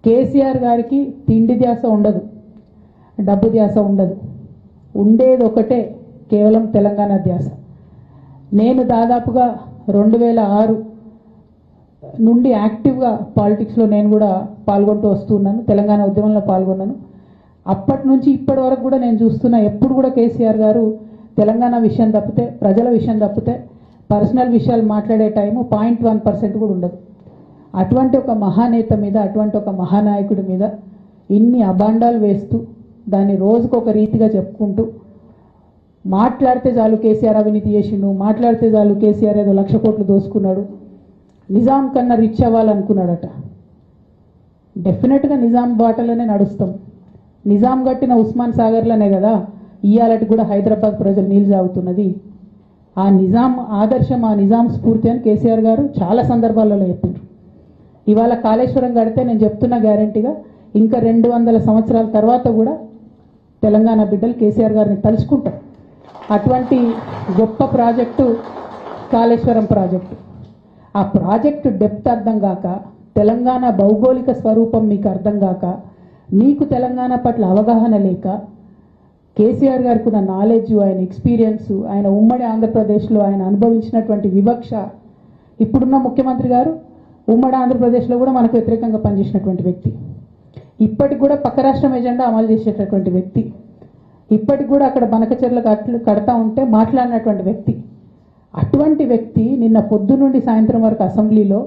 కేసీఆర్ గారికి తిండి ధ్యాస ఉండదు, డబ్బు ధ్యాస ఉండదు, ఉండేది ఒకటే కేవలం తెలంగాణ ధ్యాస. నేను దాదాపుగా 2006 నుండి యాక్టివ్గా పాలిటిక్స్లో నేను కూడా పాల్గొంటూ వస్తున్నాను, తెలంగాణ ఉద్యమంలో పాల్గొన్నాను. అప్పటి నుంచి ఇప్పటి వరకు కూడా నేను చూస్తున్నా, ఎప్పుడు కూడా కేసీఆర్ గారు తెలంగాణ విషయం తప్పితే, ప్రజల విషయం తప్పితే పర్సనల్ విషయాలు మాట్లాడే టైము 0.1% కూడా ఉండదు. అటువంటి ఒక మహానేత మీద, అటువంటి ఒక మహానాయకుడి మీద ఇన్ని అబాండాలు వేస్తూ దాన్ని రోజుకొక రీతిగా చెప్పుకుంటూ, మాట్లాడితే చాలు కేసీఆర్ అవినీతి చేసిండు, మాట్లాడితే చాలు కేసీఆర్ ఏదో 1,00,000 కోట్లు దోసుకున్నాడు, నిజాం కన్నా రిచ్ అవ్వాలనుకున్నాడట. డెఫినెట్గా నిజాం బాటలోనే నడుస్తాం. నిజాం కట్టిన ఉస్మాన్ సాగర్లోనే కదా ఇవాళకి కూడా హైదరాబాద్ ప్రజలు నీళ్ళు తాగుతున్నది. ఆ నిజాం ఆదర్శం, ఆ నిజాం స్ఫూర్తి అని కేసీఆర్ గారు చాలా సందర్భాలలో చెప్పారు. ఇవాళ కాళేశ్వరం కడితే నేను చెప్తున్నా గ్యారంటీగా ఇంకా 200 సంవత్సరాల తర్వాత కూడా తెలంగాణ బిడ్డలు కేసీఆర్ గారిని తలుచుకుంటారు. అటువంటి గొప్ప ప్రాజెక్టు కాళేశ్వరం ప్రాజెక్టు. ఆ ప్రాజెక్టు డెప్త్ అర్థం కాక, తెలంగాణ భౌగోళిక స్వరూపం మీకు అర్థం కాక, మీకు తెలంగాణ పట్ల అవగాహన లేక, కేసీఆర్ గారికి ఉన్న నాలెడ్జ్, ఆయన ఎక్స్పీరియన్స్, ఆయన ఉమ్మడి ఆంధ్రప్రదేశ్లో ఆయన అనుభవించినటువంటి వివక్ష, ఇప్పుడున్న ముఖ్యమంత్రి గారు ఉమ్మడి ఆంధ్రప్రదేశ్లో కూడా మనకు వ్యతిరేకంగా పనిచేసినటువంటి వ్యక్తి, ఇప్పటికి కూడా పక్క రాష్ట్రం ఎజెండా అమలు చేసేటటువంటి వ్యక్తి, ఇప్పటికి కూడా అక్కడ బనకచెర్ల కడతా ఉంటే మాట్లాడినటువంటి వ్యక్తి. అటువంటి వ్యక్తి నిన్న పొద్దు నుండి సాయంత్రం వరకు అసెంబ్లీలో